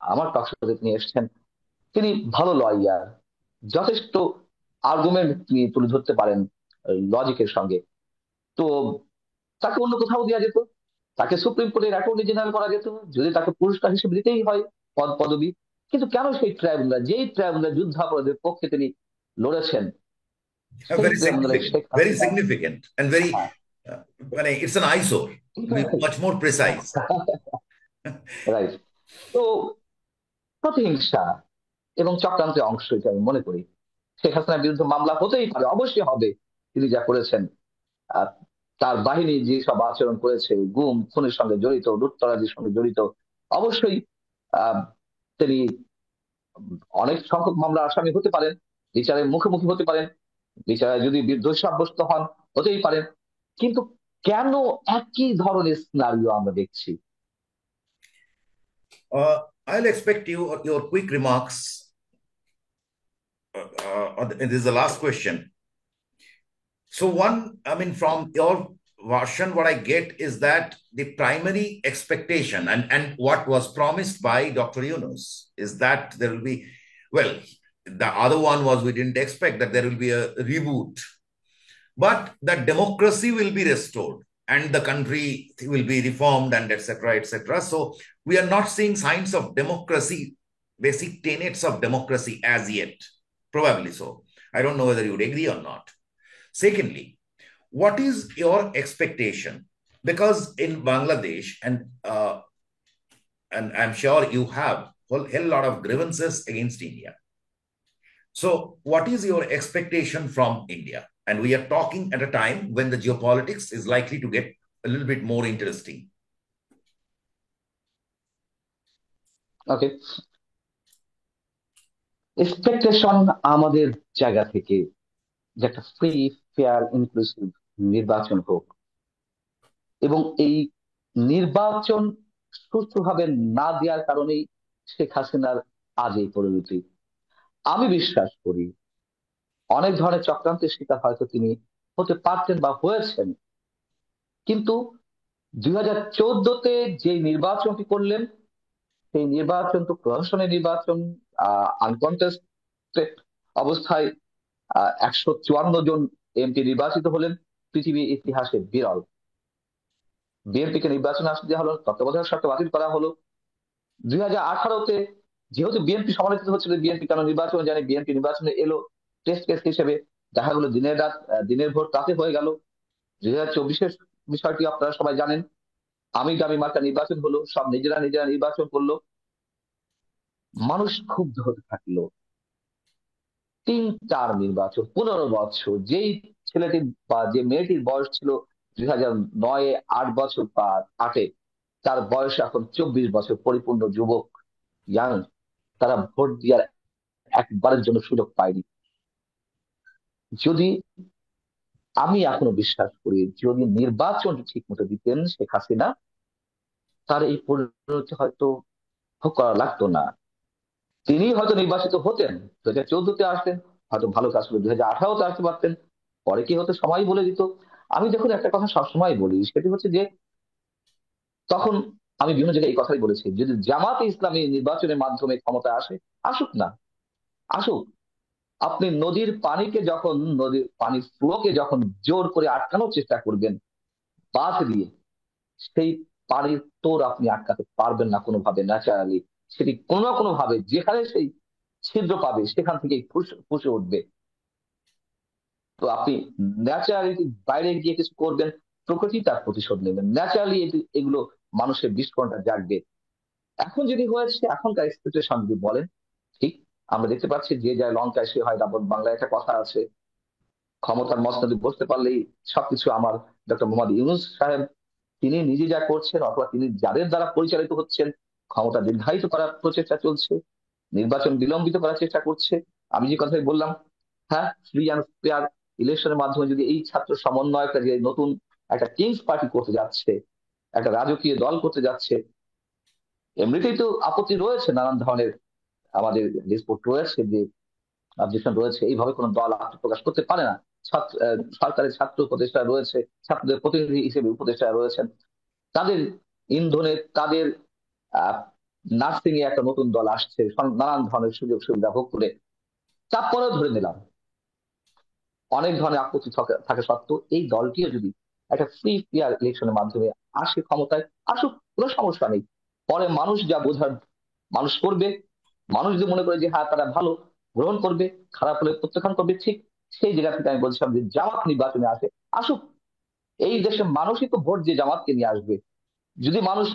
আমার টকশোতে তিনি এসেছেন, তিনি ভালো লয়ার, যথেষ্ট আর্গুমেন্ট তিনি তুলে ধরতে পারেন লজিকের সঙ্গে। তো তাকে অন্য কোথাও দেওয়া যেত, তাকে সুপ্রিম কোর্টের অ্যাটর্নি জেনারেল করা যেত যদি তাকে পুরস্কার হিসেবে দিতেই হয় পদবি। কিন্তু কেন সেই ট্রাইব্যুনাল, যেই ট্রাইব্যুনাল যুদ্ধাপরাধের পক্ষে তিনি লড়েছেন, সেই Very ট্রাইব্যুনালে significant, Sheikh very Hasina. significant, and very, হ্যাঁ, it's an eyesore, to be much more precise. Right. তো প্রতিহিংসা এবং চক্রান্তের অংশ এটা আমি মনে করি। শেখ হাসিনার বিরুদ্ধে মামলা হতেই পারে, অবশ্যই হবে, তিনি যা করেছেন। আর তার বাহিনী যে সব আচরণ করেছে, গুম খুনের সঙ্গে জড়িত, লুটতরাজির সঙ্গে জড়িত, অবশ্যই আহ তিনি অনেক সংখ্যক মামলার আসামি হতে পারেন, বিচারের মুখোমুখি হতে পারেন, বিচারে যদি দোষী সাব্যস্ত হন, হতেই পারেন। কিন্তু কেন একই ধরনের সিনারিও আমরা দেখছি? I'll expect your quick remarks. This is the last question. So one, I mean, from your version, what I get is that the primary expectation and what was promised by Dr. Yunus is that there will be, well, the other one was we didn't expect that there will be a reboot, but that democracy will be restored and the country will be reformed and etc. etc. So we are not seeing signs of democracy, basic tenets of democracy as yet. Probably so. I don't know whether you would agree or not. Secondly, what is your expectation? Because in Bangladesh, and I'm sure you have a hell lot of grievances against India. So, what is your expectation from India? And we are talking at a time when the geopolitics is likely to get a little bit more interesting. Okay, expectation আমাদের জায়গা থেকে যে একটা free, fair, inclusive নির্বাচন হোক, এবং এই নির্বাচন সুষ্ঠুভাবে না দেওয়ার কারণেই শেখ হাসিনার আজ এই পরিণতি। আমি বিশ্বাস করি অনেক ধরনের চক্রান্তের শিকার হয়তো তিনি হতে পারতেন বা হয়েছেন, কিন্তু 2014-তে যে নির্বাচনটি করলেন, সেই নির্বাচন তো প্রহসনের নির্বাচন, আনকন্টেস্টেড অবস্থায় 154 জন এমপি নির্বাচিত হলেন, পৃথিবীর ইতিহাসে বিরল। বিএনপিকে নির্বাচনে আসতে দেওয়া হলো, তত্ত্বাবধায়ক সরকার বাতিল করা হলো। 2018-তে যেহেতু বিএনপি সমালোচিত হচ্ছিল, বিএনপি কেন নির্বাচন জানে, বিএনপি নির্বাচনে এলো টেস্ট কেস হিসেবে, দেখা গেলো দিনের রাত, দিনের ভোট রাতে হয়ে গেল। 2024-এর বিষয়টি আপনারা সবাই জানেন, আমি দামি মার্কা নির্বাচন হলো, সব নিজেরা নিজেরা নির্বাচন করলো, মানুষ ক্ষুব্ধ হতে থাকলো। 3 টার নির্বাচন, 15 বছর, যেই ছেলেটির বা যে মেয়েটির বয়স ছিল 2009-এ 8 বছর বা 8-এ, তার বয়স এখন 24 বছর, পরিপূর্ণ যুবক, ইয়াং, তারা ভোট দেওয়ার একবারের জন্য সুযোগ পায়নি। যদি, আমি এখনো বিশ্বাস করি যদি নির্বাচন ঠিক মতো দিতেন শেখ হাসিনা, তার এই পরিণতি হয়তো ভোগ করা লাগতো না। তিনি হয়তো নির্বাচিত হতেন, 2014-তে আসতেন, হয়তো ভালো কাজ করে 2018-তে আসতে পারতেন, পরে কি হতো সময় বলে দিত। আমি যখন একটা কথা সবসময় বলি সেটি হচ্ছে যে, তখন আমি বিভিন্ন জায়গায় এই কথাই বলেছি, যদি জামাতে ইসলামী নির্বাচনের মাধ্যমে ক্ষমতায় আসে, আসুক না, আসুক। আপনি নদীর পানিকে যখন, নদীর পানির ফ্লোকে যখন জোর করে আটকানোর চেষ্টা করবেন বাঁধ দিয়ে, সেই পানির তোর আপনি আটকাতে পারবেন না কোনোভাবে ন্যাচারালি। সেটি কোনো না কোনো ভাবে যেখানে সেই ছিদ্র পাবে সেখান থেকে ফুসে উঠবে। তো আপনি ন্যাচারালি বাইরে গিয়ে কিছু করবেন, প্রকৃতি তার প্রতিশোধ নেবেন ন্যাচারালি, এগুলো মানুষের বিস্ফোরণটা জাগবে। এখন যেটি হয়েছে, এখনকার এক্সপেকটেশন যদি বলেন, ঠিক, আমরা দেখতে পাচ্ছি যে যায় লঙ্কায় সে হয় রাবণ, বাংলায় একটা কথা আছে, ক্ষমতার মসনদে বসতে পারলেই সবকিছু আমার। ডক্টর মোহাম্মদ ইউনূস সাহেব, তিনি নিজে যা করছেন অথবা তিনি যাদের দ্বারা পরিচালিত হচ্ছেন, ক্ষমতা দীর্ঘায়িত করার প্রচেষ্টা চলছে, নির্বাচন বিলম্বিত করার চেষ্টা করছে। আমি যে কথাই বললাম, হ্যাঁ, ফ্রি অ্যান্ড ফেয়ার ইলেকশনের মাধ্যমে যদি এই ছাত্র সমন্বয়করা যে নতুন একটা কিংস পার্টি করতে যাচ্ছে, একটা রাজকীয় দল করতে যাচ্ছে, এমনিতেই তো আপত্তি রয়েছে নানান ধরনের, আমাদের রিপোর্ট রয়েছে যে অবজেকশন রয়েছে, এইভাবে কোনো দল আত্মপ্রকাশ করতে পারে না। সরকারের ছাত্র উপদেষ্টা রয়েছে, ছাত্রদের প্রতিনিধি হিসেবে উপদেষ্টা রয়েছেন, তাদের ইন্ধনে, তাদের নার্সিং এ একটা নতুন দল আসছে, নানান ধরনের সুযোগ সুবিধা ভোগ করে। তারপরেও ধরে নিলাম অনেক ধরনের আপত্তি থাকা সত্ত্বেও এই দলটিও যদি একটা ফ্রি ফেয়ার ইলেকশনের মাধ্যমে আসে ক্ষমতায়, আসুক, কোনো সমস্যা নেই। পরে মানুষ যা বোঝার মানুষ করবে। মানুষ যদি মনে করে যে হ্যাঁ তারা ভালো, গ্রহণ করবে, খারাপ হলে প্রত্যাখ্যান করবে। ঠিক সেই জায়গা থেকে আমি বলছিলাম যে জামাত নির্বাচনে আসে, আসুক। এই দেশের মানুষই তো ভোট দিয়ে জামাতকে নিয়ে আসবে। যদি মানুষ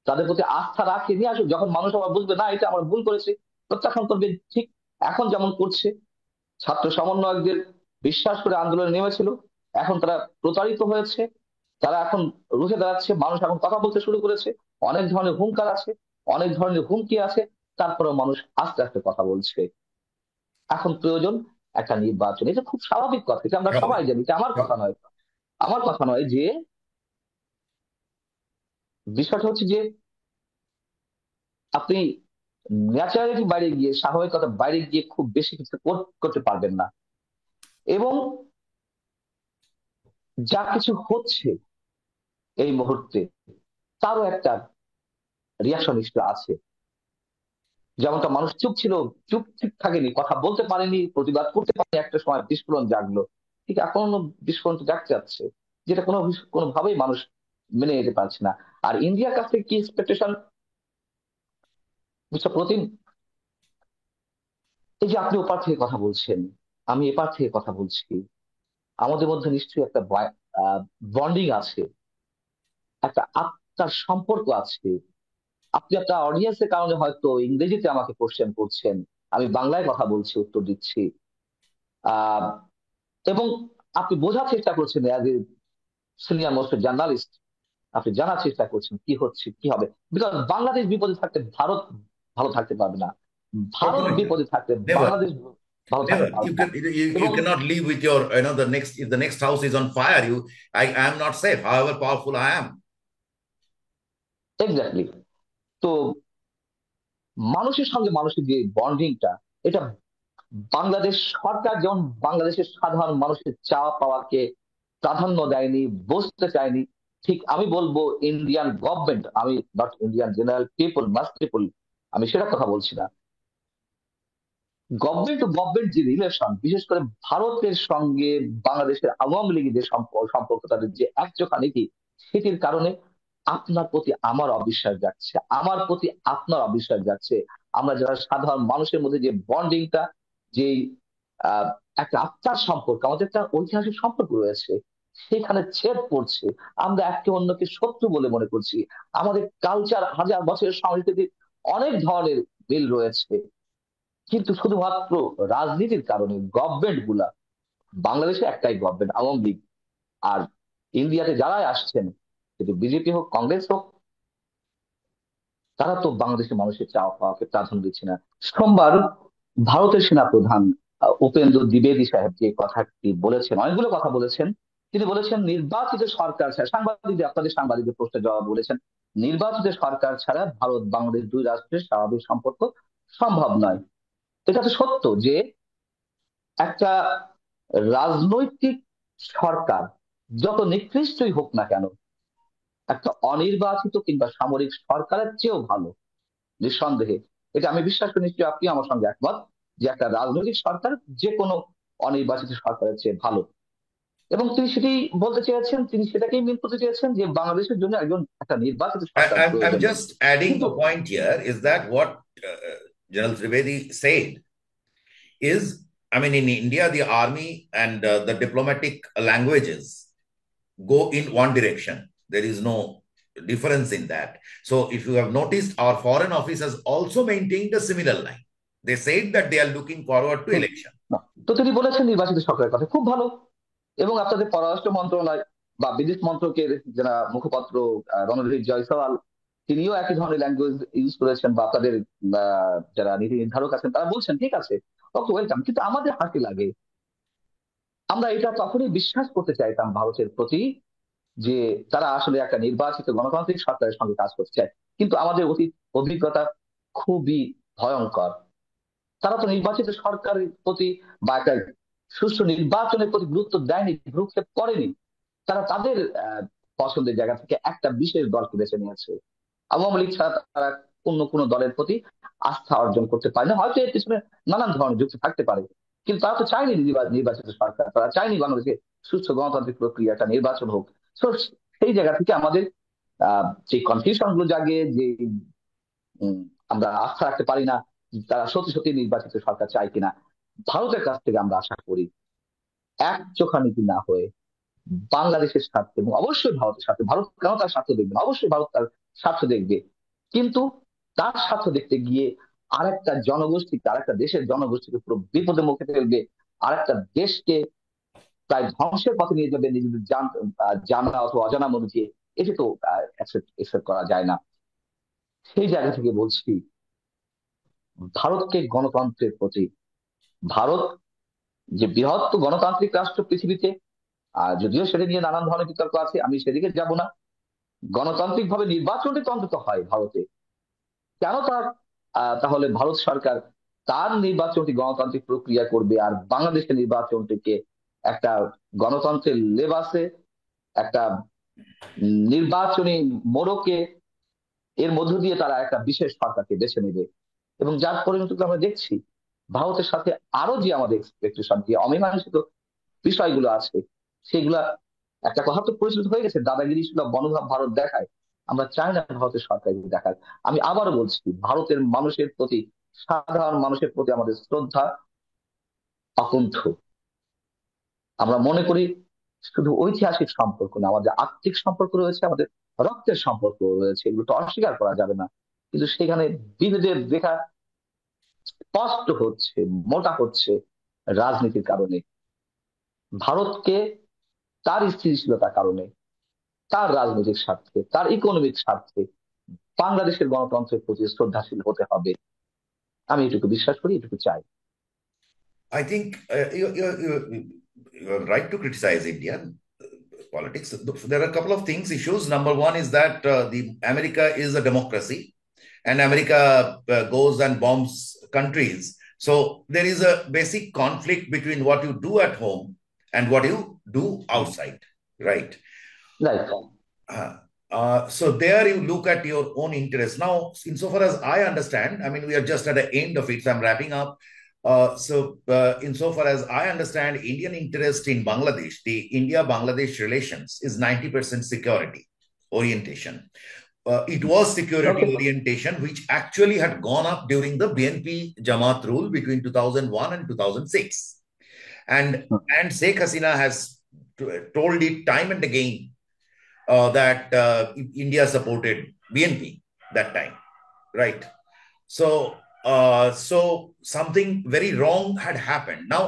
তাদের প্রতি আস্থা রাখে, নিয়ে আসুক। যখন মানুষ আবার বুঝবে না এটা আমরা ভুল করেছি, প্রত্যাখ্যান করবে। ঠিক এখন যেমন করছে, ছাত্র সমন্বয়কদের বিশ্বাস করে আন্দোলনে নেমেছিল, এখন তারা প্রতারিত হয়েছে, তারা এখন রুখে দাঁড়াচ্ছে, মানুষ এখন কথা বলতে শুরু করেছে, অনেক ধরনের হুঙ্কার আছে, অনেক ধরনের হুমকি আছে, তারপরেও মানুষ আস্তে আস্তে কথা বলছে। এখন প্রয়োজন একটা নির্বাচন। এটা খুব স্বাভাবিক কথা, এটা আমরা স্বাভাবিক। সবাই জানি, এটা আমার কথা নয়। আমার কথা নয় যে, বিষয়টা হচ্ছে যে আপনি ন্যাচারালিটি বাইরে গিয়ে, স্বাভাবিকতা বাইরে গিয়ে খুব বেশি কিছু করতে পারবেন না। এবং যা কিছু হচ্ছে এই মুহূর্তে, তারও একটা রিয়াকশন নিশ্চয় আছে। যেমনটা মানুষ চুপ ছিল, চুপ ঠিক থাকেনি, কথা বলতে পারেনি, প্রতিবাদ করতে পারেনি, একটা সময় বিস্ফোরণ জাগলো। ঠিক এখন বিস্ফোরণ তো দেখতে যাচ্ছে, যেটা কোনোভাবেই মানুষ মেনে নিতে পারছে না। আর ইন্ডিয়ার কাছ থেকে কি এক্সপেকটেশন, মিস্টার প্রতিম? এই যে আপনি ওপার থেকে কথা বলছেন, আমি এপার থেকে কথা বলছি, আমাদের মধ্যে নিশ্চয়ই একটা বন্ডিং আছে, একটা আত্মার সম্পর্ক আছে। আপনি একটা অডিয়েন্সের কারণে হয়তো ইংরেজিতে আমাকে কোশ্চেন করছেন, আমি বাংলায় কথা বলছি, উত্তর দিচ্ছি। আহ এবং আপনি বোঝার চেষ্টা করছেন as a senior most journalist, আপনি জানার চেষ্টা করছেন কি হচ্ছে কি হবে। বিকজ বাংলাদেশ বিপদে থাকতে ভারত ভালো থাকতে পারবে না, ভারত Kotoi. বিপদে থাকতে Never. বাংলাদেশ ভালো থাকতে Never. পারবে You না। can you এবং cannot live with your the next, if the next house is on fire, I am not safe, however powerful I am. Exactly. তো মানুষের সঙ্গে মানুষের যে বন্ডিংটা, এটা বাংলাদেশ সরকার যেমন বাংলাদেশের সাধারণ মানুষের চাওয়া পাওয়াকে প্রাধান্য দেয়নি, বুঝতে চায়নি, ঠিক আমি বলবো ইন্ডিয়ান গভর্নমেন্ট, আমি not Indian general people, mass people, আমি সেটা কথা বলছি না। গভর্নমেন্ট টু গভর্নমেন্ট যে রিলেশন, বিশেষ করে ভারতের সঙ্গে বাংলাদেশের আওয়ামী লীগের যে সম্পর্ক, তাদের যে একচোখা নীতি, সেটির কারণে আপনার প্রতি আমার অবিশ্বাস যাচ্ছে, আমার প্রতি আপনার অবিশ্বাস যাচ্ছে। আমরা যারা সাধারণ মানুষের মধ্যে যে বন্ডিংটা, যে আহ একটা আত্মার সম্পর্ক, আমাদের একটা ঐতিহাসিক সম্পর্ক রয়েছে, সেখানে ছেদ পড়ছে। আমরা একে অন্যকে শত্রু বলে মনে করছি। আমাদের কালচার, হাজার বছরের সংস্কৃতির অনেক ধরনের মিল রয়েছে, কিন্তু শুধুমাত্র রাজনীতির কারণে গভর্নমেন্ট গুলা, বাংলাদেশে একটাই গভর্নমেন্ট, আওয়ামী লীগ। আর ইন্ডিয়াতে যারাই আসছেন, কিন্তু বিজেপি হোক কংগ্রেস হোক, তারা তো বাংলাদেশের মানুষের চাওয়া পাওয়াকে প্রাধান্য দিচ্ছে না। সোমবার ভারতের সেনাপ্রধান উপেন্দ্র দ্বিবেদী সাহেব যে কথাটি বলেছেন, অনেকগুলো কথা বলেছেন। তিনি বলেছেন নির্বাচিত সরকার ছাড়া, সাংবাদিকদের, আপনাদের সাংবাদিকদের প্রশ্নের জবাব বলেছেন, নির্বাচিত সরকার ছাড়া ভারত বাংলাদেশ দুই রাষ্ট্রের স্বাভাবিক সম্পর্ক সম্ভব নয়। এটা তো সত্য যে একটা রাজনৈতিক সরকার যত নিকৃষ্টই হোক না কেন, একটা অনির্বাচিত কিংবা সামরিক সরকারের চেয়েও ভালো, নিঃসন্দেহে। এটা আমি বিশ্বাস করি, নিশ্চয়ই আপনি আমার সঙ্গে একমত, যে একটা রাজনৈতিক সরকার যে কোনো অনির্বাচিত সরকারের চেয়ে ভালো। এবং তিনি সেটি বলতে চেয়েছেন, তিনি সেটাকেই মিন করতে চেয়েছেন যে বাংলাদেশের জন্য একজন একটা নির্বাচিত সরকার I'm প্রয়োজন। just adding কিন্তু a point here, is that what General Trivedi said is, I mean, in India, the army and the diplomatic languages go in one direction. There is no difference in that. So, if you have noticed, our foreign office has also maintained a similar line. They said that they are looking forward to তো election. তো তিনি বলেছেন নির্বাচিত সরকারের কথা, খুব ভালো। এবং আপনাদের পররাষ্ট্র মন্ত্রণালয় বা বিদেশ মন্ত্রকের যারা মুখপাত্র, রণধীর জয়সওয়াল, তিনিও একই ধরনের ল্যাঙ্গুয়েজ ইউজ করেছেন, বা আপনাদের যারা নীতি নির্ধারক আছেন তারা বলছেন ঠিক আছে, ওকে, ওয়েলকাম। কিন্তু আমাদের হাসি লাগে, আমরা এটা তখনই বিশ্বাস করতে চাইতাম ভারতের প্রতি, যে তারা আসলে একটা নির্বাচিত গণতান্ত্রিক সরকারের সঙ্গে কাজ করতে চায়। কিন্তু আমাদের অতীত অভিজ্ঞতা খুবই ভয়ঙ্কর। তারা তো নির্বাচিত সরকারের প্রতি বা একটা সুষ্ঠু নির্বাচনের প্রতি গুরুত্ব দেয়নি, ভ্রুক্ষেপ করেনি। তারা তাদের পছন্দের জায়গা থেকে একটা বিশেষ দলকে বেছে নিয়েছে। আওয়ামী লীগ ছাড়া তারা অন্য কোনো দলের প্রতি আস্থা অর্জন করতে পারে না। হয়তো এর পিছনে নানান ধরনের যুক্তি থাকতে পারে, কিন্তু তারা তো চায়নি নির্বাচিত সরকার, তারা চায়নি বাংলাদেশে সুস্থ গণতান্ত্রিক প্রক্রিয়াটা নির্বাচন হোক। তো সেই জায়গা থেকে আমাদের যে কনফিউশন গুলো জাগে, যে উম, আমরা আস্থা রাখতে পারি না তারা সত্যি সত্যি নির্বাচিত সরকার চায় কিনা, ভারতের কাছ থেকে আমরা আশা করি এক চোখা নীতি না হয়ে বাংলাদেশের স্বার্থে, এবং অবশ্যই ভারতের স্বার্থে, ভারত কেন তার স্বার্থ দেখবে না, অবশ্যই ভারত তার স্বার্থ দেখবে, কিন্তু তার স্বার্থ দেখতে গিয়ে আরেকটা জনগোষ্ঠীকে, আরেকটা দেশের জনগোষ্ঠীকে পুরো বিপদের মুখে ফেলবে, আরেকটা দেশকে প্রায় ধ্বংসের পথে নিয়ে যাবে নিজেদের জানা অথবা অজানা মনে দিয়ে। এটি তো একসেপ্ট করা যায় না। সেই জায়গা থেকে বলছি, ভারতকে গণতন্ত্রের প্রতি, ভারত যে বৃহৎ গণতান্ত্রিক রাষ্ট্র পৃথিবীতে, যদিও সেটা নিয়ে নানান ধরনের বিতর্ক আছে, আমি সেদিকে যাব না। গণতান্ত্রিক ভাবে নির্বাচনটি তো অন্তত হয় ভারতে, কেন তার তাহলে ভারত সরকার তার নির্বাচনটি গণতান্ত্রিক প্রক্রিয়া করবে, আর বাংলাদেশের নির্বাচনটিকে একটা গণতন্ত্রের লেবাসে, একটা নির্বাচনী মোড়কে, এর মধ্য দিয়ে তারা একটা বিশেষ সরকারকে বেছে নেবে। এবং যার পরিণতি আমরা দেখছি, ভারতের সাথে আরো যে আমাদের এক্সপেকটেশন, যে অমীমাংসিত বিষয়গুলো আছে, সেগুলা, একটা কথা তো পরিচিত হয়ে গেছে, দাদাগিরি সুলভ মনোভাব ভারত দেখায়। আমরা চাই না ভারতের সরকার এগুলো দেখায়। আমি আবারও বলছি, ভারতের মানুষের প্রতি, সাধারণ মানুষের প্রতি আমাদের শ্রদ্ধা অকুণ্ঠ। আমরা মনে করি শুধু ঐতিহাসিক সম্পর্ক না, আমাদের আত্মিক সম্পর্ক রয়েছে, আমাদের রক্তের সম্পর্ক রয়েছে, এগুলো তো অস্বীকার করা যাবে না। কিন্তু সেখানে বিভেদের রেখা স্পষ্ট হচ্ছে, মোটা হচ্ছে রাজনীতির কারণে। ভারতকে তার স্থিতিশীলতার কারণে, তার রাজনৈতিক স্বার্থে, তার ইকোনমিক স্বার্থে বাংলাদেশের গণতন্ত্রের প্রতি শ্রদ্ধাশীল হতে হবে। আমি এটুকু বিশ্বাস করি, এটুকু চাই। I think you're right to criticize Indian politics. There are a couple of things, issues. Number one is that the America is a democracy, and America goes and bombs countries. So there is a basic conflict between what you do at home and what you do outside, right? Right. Uh, so there you look at your own interest. Now, insofar as I understand, I mean, we are just at the end of it, so I'm wrapping up. Insofar as I understand, Indian interest in Bangladesh, the India-Bangladesh relations is 90% security orientation. It was security okay. orientation, which actually had gone up during the BNP Jamaat rule between 2001 and 2006. And Sheikh Hasina has told it time and again that India supported BNP that time, right? So something very wrong had happened. Now,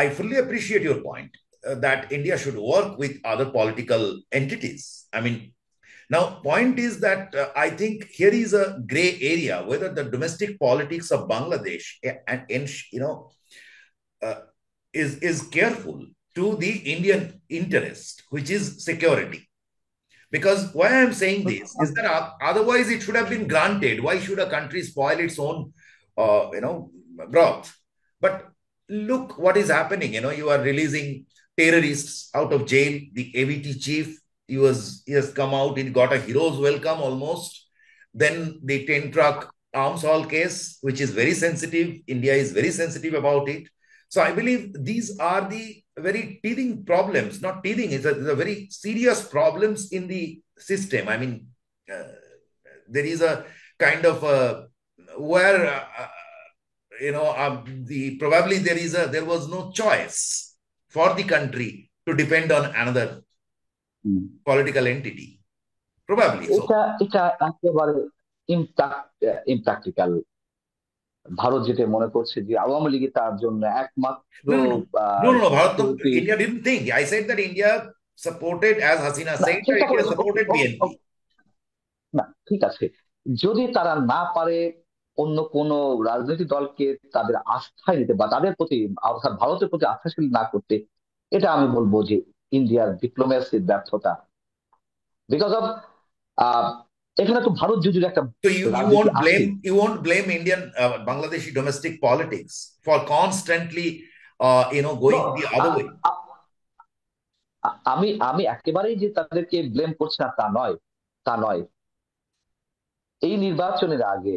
I fully appreciate your point that India should work with other political entities. I mean, now point is that I think here is a gray area whether the domestic politics of Bangladesh and uh, is careful to the Indian interest, which is security. Because why I'm saying this is that otherwise it should have been granted. Why should a country spoil its own, broth? But look what is happening. You are releasing terrorists out of jail. The AVT chief, he has come out. He got a hero's welcome almost. Then the 10 truck arms haul case, which is very sensitive. India is very sensitive about it. So I believe these are the very teething problems, not teething, it's a very serious problems in the system. I mean, uh, there is a kind of where the probably there was no choice for the country to depend on another political entity. Probably so. এটা এটা একেবারে impractical. Bharat যেটা মনে করছে যে আওয়ামী লীগই তার জন্য একমাত্র No, no, no. No, no, no. Bharat, security. India didn't think. I said that India supported, as Hasina না, said, that চেষ্টা করে, India supported BNP. না ঠিক আছে, যদি তারা না পারে অন্য কোন রাজনৈতিক দলকে তাদের আস্থায় নিতে বা তাদের প্রতি, অর্থাৎ ভারতের প্রতি আস্থাশীল না করতে, এটা আমি বলবো যে ইন্ডিয়ার ডিপ্লোমেসির ব্যর্থতা। বিকজ অফ এখানে তো ভারত জুজুর একটা So you রাজনীতি won't আছে। blame Indian Bangladeshi domestic politics for constantly No, going the other way. আমি আমি একেবারেই যে তাদেরকে ব্লেম করছি না তা নয়, তা নয়। এই নির্বাচনের আগে,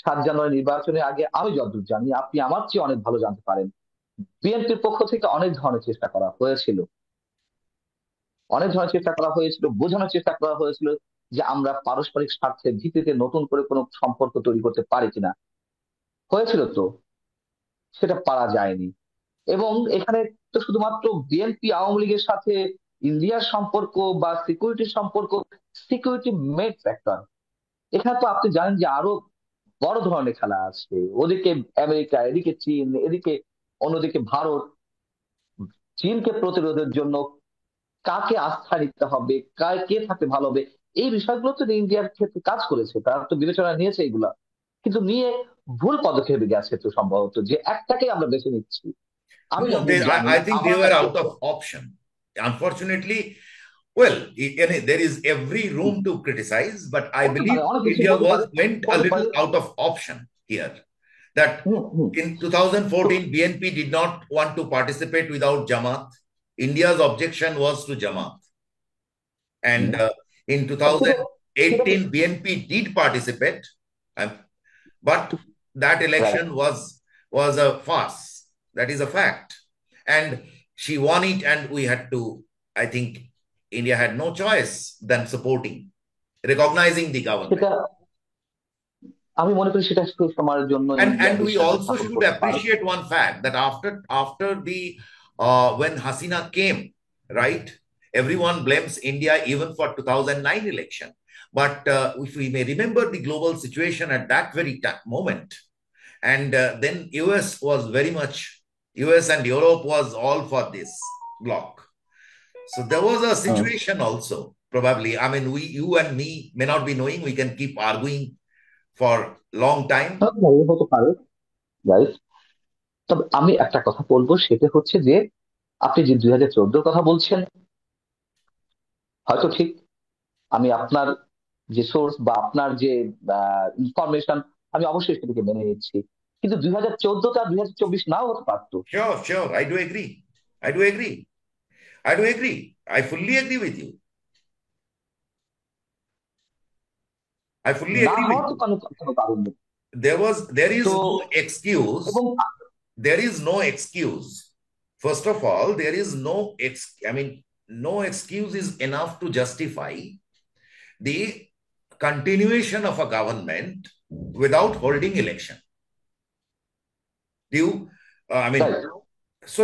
7 জানুয়ারি নির্বাচনের আগে, আমি যতদূর জানি, আপনি আমার চেয়ে অনেক ভালো জানতে পারেন, বিএনপির পক্ষ থেকে অনেক ধরনের চেষ্টা করা হয়েছিল, অনেক ধরনের চেষ্টা করা হয়েছিল, বোঝানোর চেষ্টা করা হয়েছিল যে আমরা পারস্পরিক স্বার্থের ভিত্তিতে নতুন করে কোনো সম্পর্ক তৈরি করতে পারি কিনা। হয়েছিল তো, সেটা পারা যায়নি। এবং এখানে তো শুধুমাত্র বিএনপি আওয়ামী লীগের সাথে ইন্ডিয়ার সম্পর্ক বা সিকিউরিটির সম্পর্ক, সিকিউরিটি মেড ফ্যাক্টর। এখানে তো আপনি জানেন যে আরো বড় ধরনের খেলা আছে। ওদিকে আমেরিকা, এদিকে চীন, এদিকে অন্যদিকে ভারত। চীনকে প্রতিরোধের জন্য কাকে আস্থা নিতে হবে, কে থাকতে ভালো হবে, এই বিষয়গুলো তো ইন্ডিয়ার ক্ষেত্রে কাজ করেছে, তারা তো বিবেচনা নিয়েছে এগুলা। কিন্তু নিয়ে ভুল পদক্ষেপে গেছে তো সম্ভবত, যে একটাকে আমরা বেছে নিচ্ছি। আমি No, যতদূর জানি I think they আমার were কাছে। out of option. Unfortunately, well, there is every room to criticize, but I হতে believe পারে, অনেক কিছু India হতে পারে, was went a হতে পারে। little out of option here. That hmm, hmm. in তো 2014, BNP did not want to participate without Jamaat. India's objection was to Jamaat. Hmm, And in সেটা সেটা 2018, BNP did participate, um, but that right. election was a farce. That is a fact. And she won it, and we had to, I think, India had no choice than supporting, recognizing the government. সেটা আমি মনে kori সেটা সেই সময়ের জন্য India And we বিশ্বাস also স্থাপন should করতে পারে। appreciate one fact that after the when Hasina came, right, everyone blames India even for 2009 election. But if we may remember the global situation at that very moment, and then US and Europe was all for this bloc. So there was a hmm. situation also, probably. I mean, you and me may not be knowing, we can keep arguing for long time. হতে পারে, right. তবে আমি একটা কথা বলবো, সেটা হচ্ছে যে আপনি যে 2014 কথা বলছেন, হয়তো ঠিক। আমি আপনার যে সোর্স বা আপনার যে ইনফরমেশন, আমি অবশ্যই সেটাকে মেনে নিচ্ছি। কিন্তু 2014টা 2024 নাও হতে পারতো। Sure, I do agree. I do agree. I do agree. I fully agree with you. I fully না agree with হওয়ার তো you. কোনো কোনো কারণ নেই। There তো is no excuse. এবং There is no excuse. First of all, there is I mean, no excuse is enough to justify the continuation of a government without holding election. Do you, I mean, right. so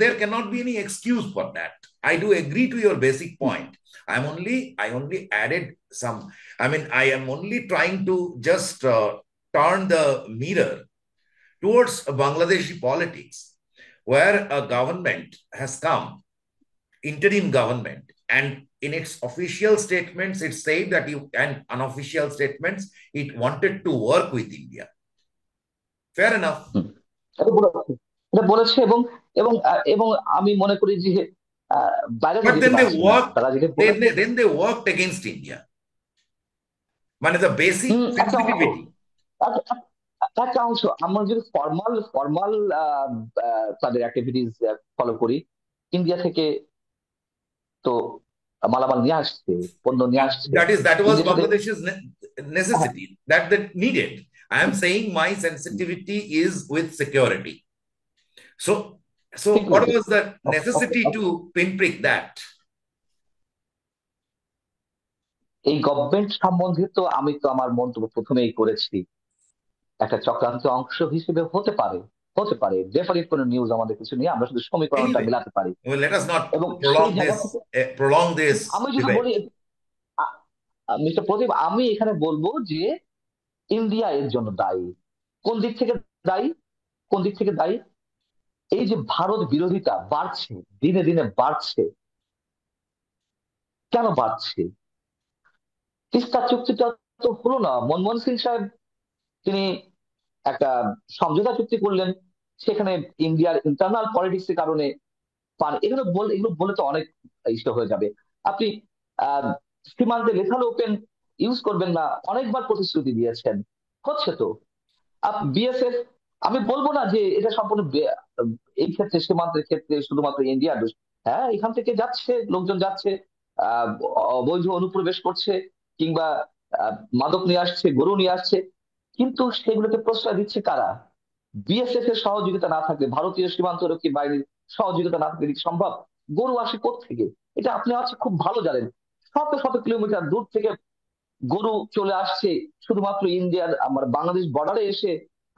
there cannot be any excuse for that. I do agree to your basic point. I only added some. I mean, I am only trying to just turn the mirror towards Bangladeshi politics, where a government has come, interim government, and in its official statements, it said that and unofficial statements, it wanted to work with India. Fair enough. এটা বলেছে, এটা বলেছে। এবং এবং এবং আমি মনে করি যে বাইরে তো But যেতে then they পারছে না, worked, তারা যেটা বলেছে। then they worked against India. One is the basic একটা অংশ, sensitivity. একটা একটা অংশ আমরা যদি ফর্মাল ফর্মাল তাদের অ্যাক্টিভিটিস ফলো করি, ইন্ডিয়া থেকে তো মালামাল নিয়ে আসছে, পণ্য নিয়ে আসছে That was ইন্ডিয়ার সাথে। Bangladesh's necessity that needed. I am saying my sensitivity is with security. So what security. was the okay, necessity to pinprick that? এই গভর্নমেন্ট সম্বন্ধে তো আমি তো আমার মন্তব্য প্রথমেই করেছি, একটা চক্রান্ত অংশ হিসেবে হতে পারে, হতে পারে। ডেফিনিট কোনো নিউজ আমাদের কিছু নিয়ে, আমরা শুধু সমীকরণটা Anyway, মিলাতে পারি। well, let us not এবং সেই prolong জায়গা this থেকে prolong this আমি যদি debate. বলি, মিস্টার প্রদীপ, আমি এখানে বলবো যে ইন্ডিয়া এর জন্য দায়ী। কোন দিক থেকে দায়ী? কোন দিক থেকে দায়ী? এই যে ভারত বিরোধিতা বাড়ছে, দিনে দিনে বাড়ছে, কেন বাড়ছে? তিস্তা চুক্তিটা তো হলো না। মনমোহন সিং সাহেব তিনি একটা সমঝোতা চুক্তি করলেন, সেখানে ইন্ডিয়ার ইন্টারনাল পলিটিক্স এর কারণে এগুলো বলে তো অনেক ইস্যু হয়ে যাবে। আপনি আহ সীমান্তে লেথাল ওপেন ইউজ করবেন না অনেকবার প্রতিশ্রুতি দিয়েছেন, হচ্ছে তো। বিএসএফ, আমি বলবো না যে এটা সম্পূর্ণ এই ক্ষেত্রে সীমান্তের ক্ষেত্রে শুধুমাত্র ইন্ডিয়ার দোষ। হ্যাঁ, এখান থেকে যাচ্ছে লোকজন, যাচ্ছে আহ অবৈধ অনুপ্রবেশ করছে, কিংবা আহ, মাদক নিয়ে আসছে, গরু নিয়ে আসছে, কিন্তু সেগুলোকে প্রশ্রয় দিচ্ছে কারা? বিএসএফ এর সহযোগিতা না থাকলে, ভারতীয় সীমান্তরক্ষী বাহিনীর সহযোগিতা না থাকলে কি সম্ভব? গরু আসে কোত্থেকে? এটা আপনি আছে খুব ভালো জানেন। শত শত কিলোমিটার দূর থেকে গরু চলে আসছে শুধুমাত্র ইন্ডিয়ার আমার বাংলাদেশ বর্ডারে এসে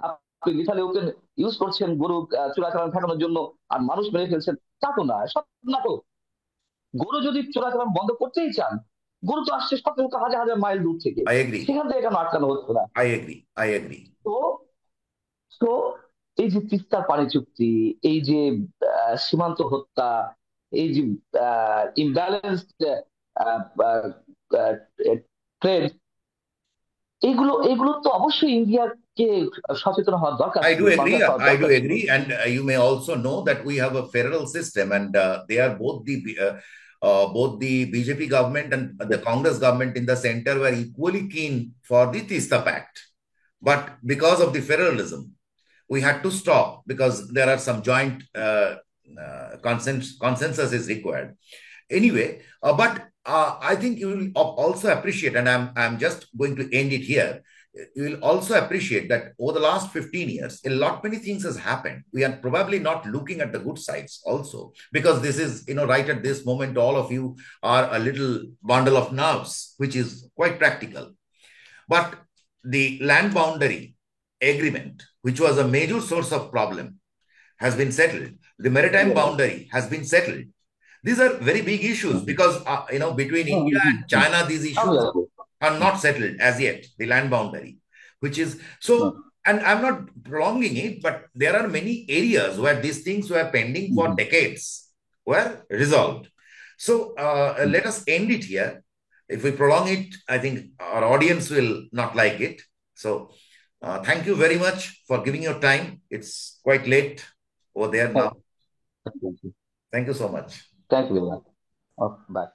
আপনি লিথালি ওপেন ইউজ করছেন গরু চোরাচালান ঠেকানোর জন্য, আর মানুষ মেরে ফেলছেন। তা তো না, সব না তো। গরু যদি চোরাচালান বন্ধ করতেই চান, গরু তো আসছে শত শত হাজার হাজার মাইল দূর থেকে, I agree. সেখান থেকে কেন আটকানো হচ্ছে না? I agree. I agree. তো তো এই যে তিস্তার পানি চুক্তি, এই যে সীমান্ত হত্যা, এই যে ইমব্যালেন্সড ট্রেড, এগুলো এগুলো তো অবশ্যই ইন্ডিয়াকে সচেতন হওয়ার দরকার I ছিল, do agree. সজাগ হওয়ার I do দরকার ছিল। agree. And you may also know that we have a federal system, and they are both the BJP government and the Congress government in the center were equally keen for the Tista Pact. But because of the federalism, we had to stop because there are some joint consensus is required. Anyway, but I think you will also appreciate, and I'm just going to end it here. You will also appreciate that over the last 15 years, a lot many things has happened. We are probably not looking at the good sides also, because this is, right at this moment, all of you are a little bundle of nerves, which is quite practical. But the land boundary agreement, which was a major source of problem, has been settled. The maritime boundary has been settled. These are very big issues because, between India and China, these issues are not settled as yet, the land boundary, which is so. And I'm not prolonging it, but there are many areas where these things were pending for decades, were resolved. So let us end it here. If we prolong it, I think our audience will not like it. So thank you very much for giving your time. It's quite late over there now. Thank you so much. Thank you very much. Bye.